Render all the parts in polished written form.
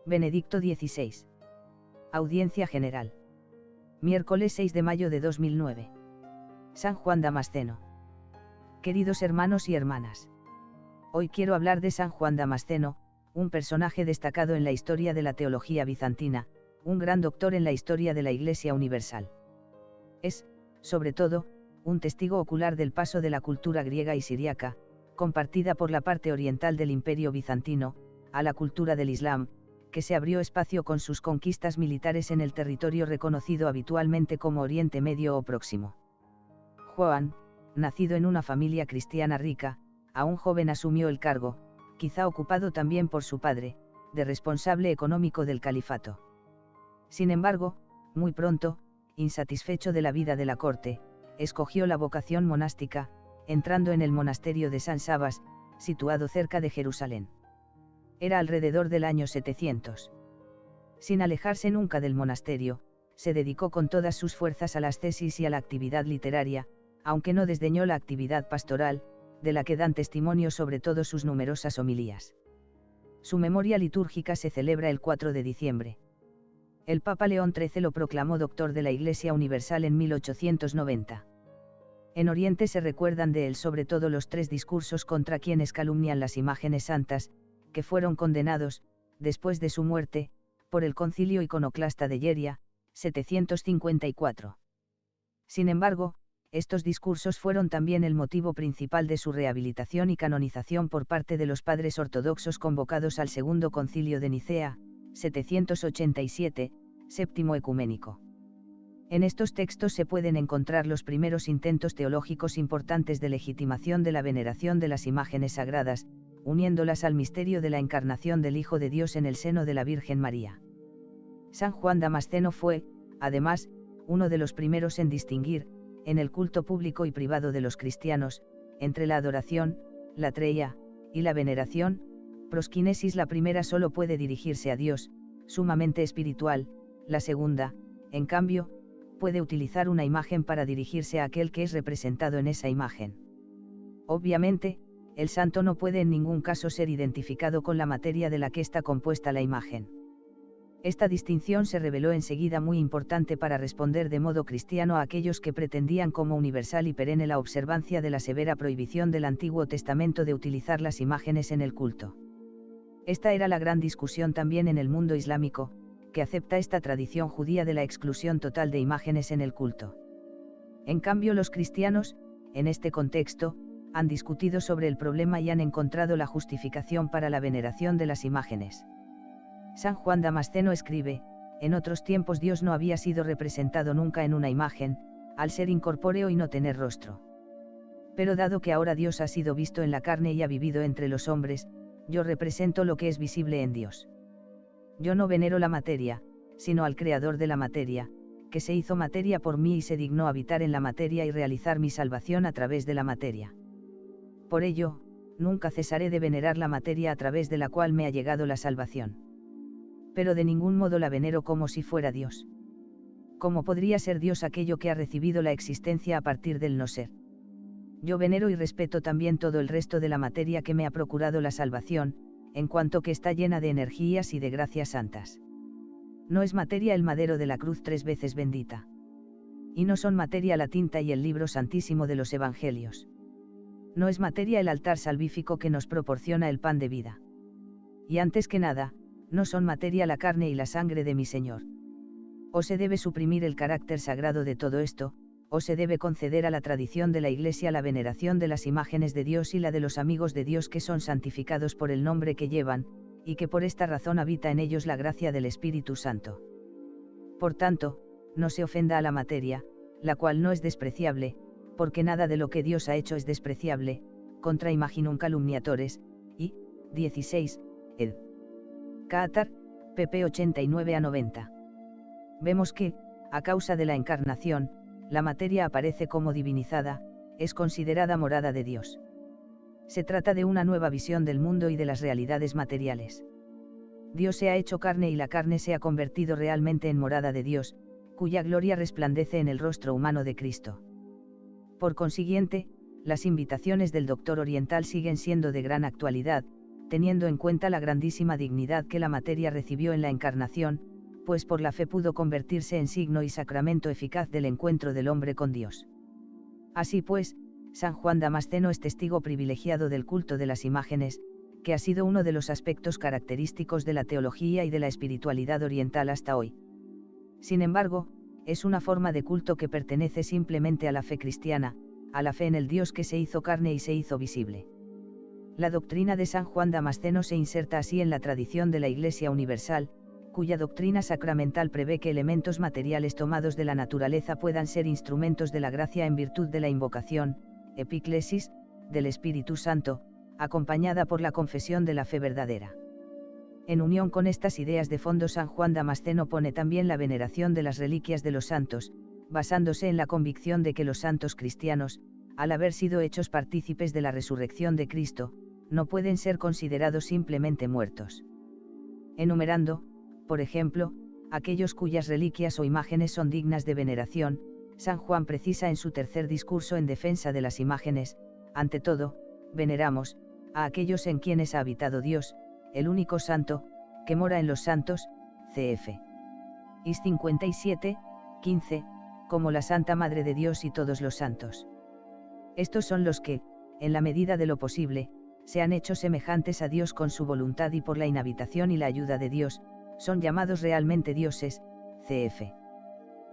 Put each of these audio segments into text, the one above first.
Benedicto XVI. Audiencia General. Miércoles 6 de mayo de 2009. San Juan Damasceno. Queridos hermanos y hermanas. Hoy quiero hablar de San Juan Damasceno, un personaje destacado en la historia de la teología bizantina, un gran doctor en la historia de la Iglesia Universal. Es, sobre todo, un testigo ocular del paso de la cultura griega y siriaca, compartida por la parte oriental del Imperio bizantino, a la cultura del Islam, que se abrió espacio con sus conquistas militares en el territorio reconocido habitualmente como Oriente Medio o Próximo. Juan, nacido en una familia cristiana rica, aún joven asumió el cargo, quizá ocupado también por su padre, de responsable económico del califato. Sin embargo, muy pronto, insatisfecho de la vida de la corte, escogió la vocación monástica, entrando en el monasterio de San Sabas, situado cerca de Jerusalén. Era alrededor del año 700. Sin alejarse nunca del monasterio, se dedicó con todas sus fuerzas a las tesis y a la actividad literaria, aunque no desdeñó la actividad pastoral, de la que dan testimonio sobre todo sus numerosas homilías. Su memoria litúrgica se celebra el 4 de diciembre. El Papa León XIII lo proclamó doctor de la Iglesia Universal en 1890. En Oriente se recuerdan de él sobre todo los 3 discursos contra quienes calumnian las imágenes santas, que fueron condenados, después de su muerte, por el Concilio Iconoclasta de Yeria, 754. Sin embargo, estos discursos fueron también el motivo principal de su rehabilitación y canonización por parte de los padres ortodoxos convocados al Segundo Concilio de Nicea, 787, séptimo ecuménico. En estos textos se pueden encontrar los primeros intentos teológicos importantes de legitimación de la veneración de las imágenes sagradas, uniéndolas al misterio de la encarnación del Hijo de Dios en el seno de la Virgen María. San Juan Damasceno fue, además, uno de los primeros en distinguir, en el culto público y privado de los cristianos, entre la adoración, la treia, y la veneración. Prosquinesis: la primera solo puede dirigirse a Dios, sumamente espiritual; la segunda, en cambio, puede utilizar una imagen para dirigirse a aquel que es representado en esa imagen. Obviamente, el santo no puede en ningún caso ser identificado con la materia de la que está compuesta la imagen. Esta distinción se reveló enseguida muy importante para responder de modo cristiano a aquellos que pretendían como universal y perenne la observancia de la severa prohibición del Antiguo Testamento de utilizar las imágenes en el culto. Esta era la gran discusión también en el mundo islámico, que acepta esta tradición judía de la exclusión total de imágenes en el culto. En cambio, los cristianos, en este contexto, han discutido sobre el problema y han encontrado la justificación para la veneración de las imágenes. San Juan Damasceno escribe: en otros tiempos Dios no había sido representado nunca en una imagen, al ser incorpóreo y no tener rostro. Pero dado que ahora Dios ha sido visto en la carne y ha vivido entre los hombres, yo represento lo que es visible en Dios. Yo no venero la materia, sino al Creador de la materia, que se hizo materia por mí y se dignó habitar en la materia y realizar mi salvación a través de la materia. Por ello, nunca cesaré de venerar la materia a través de la cual me ha llegado la salvación. Pero de ningún modo la venero como si fuera Dios. ¿Cómo podría ser Dios aquello que ha recibido la existencia a partir del no ser? Yo venero y respeto también todo el resto de la materia que me ha procurado la salvación, en cuanto que está llena de energías y de gracias santas. No es materia el madero de la cruz 3 veces bendita. Y no son materia la tinta y el libro santísimo de los evangelios. No es materia el altar salvífico que nos proporciona el pan de vida. Y antes que nada, no son materia la carne y la sangre de mi Señor. O se debe suprimir el carácter sagrado de todo esto, o se debe conceder a la tradición de la Iglesia la veneración de las imágenes de Dios y la de los amigos de Dios que son santificados por el nombre que llevan, y que por esta razón habita en ellos la gracia del Espíritu Santo. Por tanto, no se ofenda a la materia, la cual no es despreciable, porque nada de lo que Dios ha hecho es despreciable, contra imaginum calumniatores, y, 16, ed. Cátar, pp 89 a 90. Vemos que, a causa de la encarnación, la materia aparece como divinizada, es considerada morada de Dios. Se trata de una nueva visión del mundo y de las realidades materiales. Dios se ha hecho carne y la carne se ha convertido realmente en morada de Dios, cuya gloria resplandece en el rostro humano de Cristo. Por consiguiente, las invitaciones del doctor oriental siguen siendo de gran actualidad, teniendo en cuenta la grandísima dignidad que la materia recibió en la encarnación, pues por la fe pudo convertirse en signo y sacramento eficaz del encuentro del hombre con Dios. Así pues, San Juan Damasceno es testigo privilegiado del culto de las imágenes, que ha sido uno de los aspectos característicos de la teología y de la espiritualidad oriental hasta hoy. Sin embargo, es una forma de culto que pertenece simplemente a la fe cristiana, a la fe en el Dios que se hizo carne y se hizo visible. La doctrina de San Juan Damasceno se inserta así en la tradición de la Iglesia Universal, cuya doctrina sacramental prevé que elementos materiales tomados de la naturaleza puedan ser instrumentos de la gracia en virtud de la invocación, epíclesis, del Espíritu Santo, acompañada por la confesión de la fe verdadera. En unión con estas ideas de fondo, San Juan Damasceno pone también la veneración de las reliquias de los santos, basándose en la convicción de que los santos cristianos, al haber sido hechos partícipes de la resurrección de Cristo, no pueden ser considerados simplemente muertos. Enumerando, por ejemplo, aquellos cuyas reliquias o imágenes son dignas de veneración, San Juan precisa en su tercer discurso en defensa de las imágenes: ante todo, veneramos a aquellos en quienes ha habitado Dios, el único santo, que mora en los santos, cf. Is 57, 15, como la Santa Madre de Dios y todos los santos. Estos son los que, en la medida de lo posible, se han hecho semejantes a Dios con su voluntad y por la inhabitación y la ayuda de Dios, son llamados realmente dioses, cf.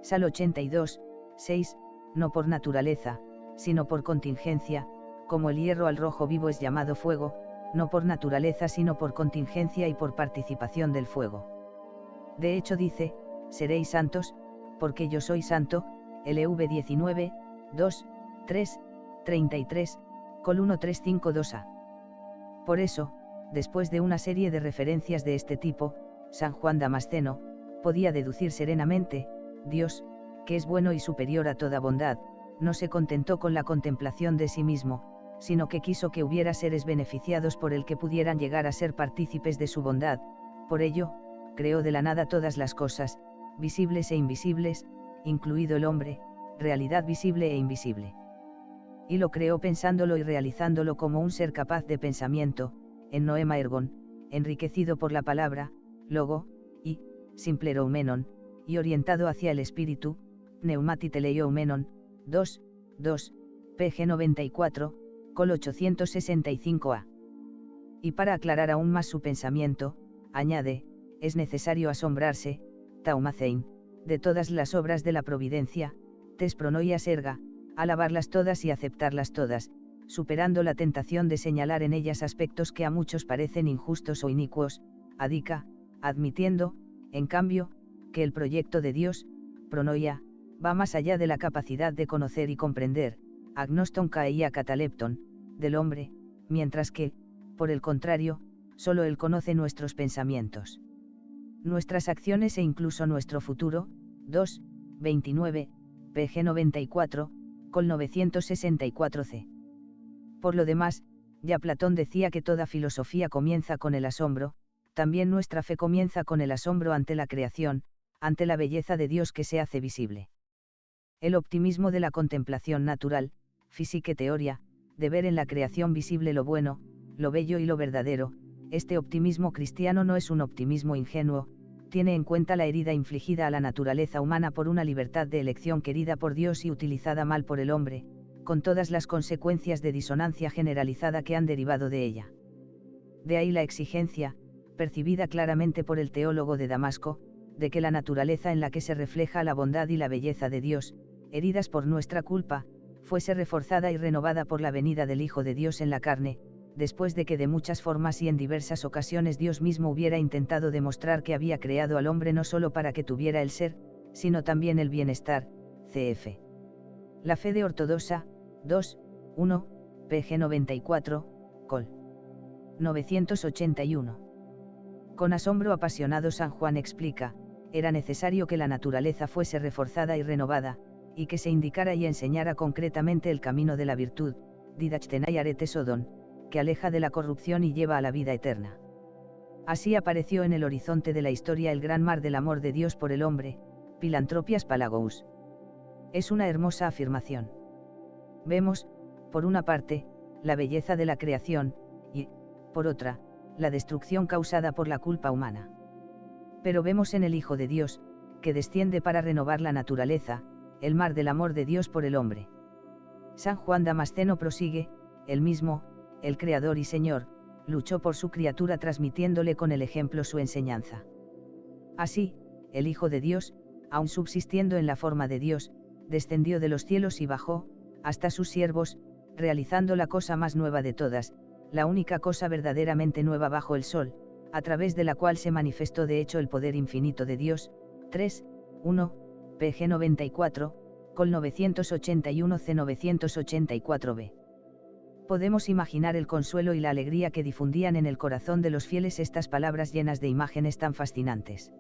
Sal 82, 6, no por naturaleza, sino por contingencia, como el hierro al rojo vivo es llamado fuego, no por naturaleza sino por contingencia y por participación del fuego. De hecho dice, seréis santos, porque yo soy santo, LV 19, 2, 3, 33, col 1352a. Por eso, después de una serie de referencias de este tipo, San Juan Damasceno podía deducir serenamente: Dios, que es bueno y superior a toda bondad, no se contentó con la contemplación de sí mismo, sino que quiso que hubiera seres beneficiados por el que pudieran llegar a ser partícipes de su bondad. Por ello, creó de la nada todas las cosas, visibles e invisibles, incluido el hombre, realidad visible e invisible. Y lo creó pensándolo y realizándolo como un ser capaz de pensamiento, en noema ergon, enriquecido por la palabra, logo, y, simpleroumenon, y orientado hacia el espíritu, pneumatiteleioumenon, 2, 2, pg 94, col 865a. Y para aclarar aún más su pensamiento, añade, es necesario asombrarse, taumacein, de todas las obras de la providencia, tes pronoias erga, alabarlas todas y aceptarlas todas, superando la tentación de señalar en ellas aspectos que a muchos parecen injustos o inicuos, adica, admitiendo, en cambio, que el proyecto de Dios, pronoia, va más allá de la capacidad de conocer y comprender, agnoston caeia catalepton, del hombre, mientras que, por el contrario, solo Él conoce nuestros pensamientos, nuestras acciones e incluso nuestro futuro. 2, 29, pg 94, col 964c. Por lo demás, ya Platón decía que toda filosofía comienza con el asombro, también nuestra fe comienza con el asombro ante la creación, ante la belleza de Dios que se hace visible. El optimismo de la contemplación natural, física teoría, de ver en la creación visible lo bueno, lo bello y lo verdadero, este optimismo cristiano no es un optimismo ingenuo, tiene en cuenta la herida infligida a la naturaleza humana por una libertad de elección querida por Dios y utilizada mal por el hombre, con todas las consecuencias de disonancia generalizada que han derivado de ella. De ahí la exigencia, percibida claramente por el teólogo de Damasco, de que la naturaleza en la que se refleja la bondad y la belleza de Dios, heridas por nuestra culpa, fuese reforzada y renovada por la venida del Hijo de Dios en la carne, después de que de muchas formas y en diversas ocasiones Dios mismo hubiera intentado demostrar que había creado al hombre no solo para que tuviera el ser, sino también el bienestar, cf. La fe de ortodoxa, 2, 1, pg 94, col 981. Con asombro apasionado San Juan explica, era necesario que la naturaleza fuese reforzada y renovada, y que se indicara y enseñara concretamente el camino de la virtud, didachtenai arete sodon, que aleja de la corrupción y lleva a la vida eterna. Así apareció en el horizonte de la historia el gran mar del amor de Dios por el hombre, Philanthropias Palagous. Es una hermosa afirmación. Vemos, por una parte, la belleza de la creación, y, por otra, la destrucción causada por la culpa humana. Pero vemos en el Hijo de Dios, que desciende para renovar la naturaleza, el mar del amor de Dios por el hombre. San Juan Damasceno prosigue, él mismo, el Creador y Señor, luchó por su criatura transmitiéndole con el ejemplo su enseñanza. Así, el Hijo de Dios, aun subsistiendo en la forma de Dios, descendió de los cielos y bajó, hasta sus siervos, realizando la cosa más nueva de todas, la única cosa verdaderamente nueva bajo el sol, a través de la cual se manifestó de hecho el poder infinito de Dios. 3, 1, pg 94, col 981 c 984b. Podemos imaginar el consuelo y la alegría que difundían en el corazón de los fieles estas palabras llenas de imágenes tan fascinantes.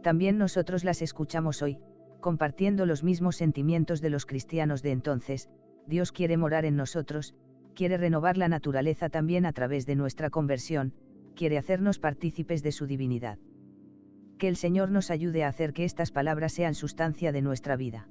También nosotros las escuchamos hoy, compartiendo los mismos sentimientos de los cristianos de entonces. Dios quiere morar en nosotros, quiere renovar la naturaleza también a través de nuestra conversión, quiere hacernos partícipes de su divinidad. Que el Señor nos ayude a hacer que estas palabras sean sustancia de nuestra vida.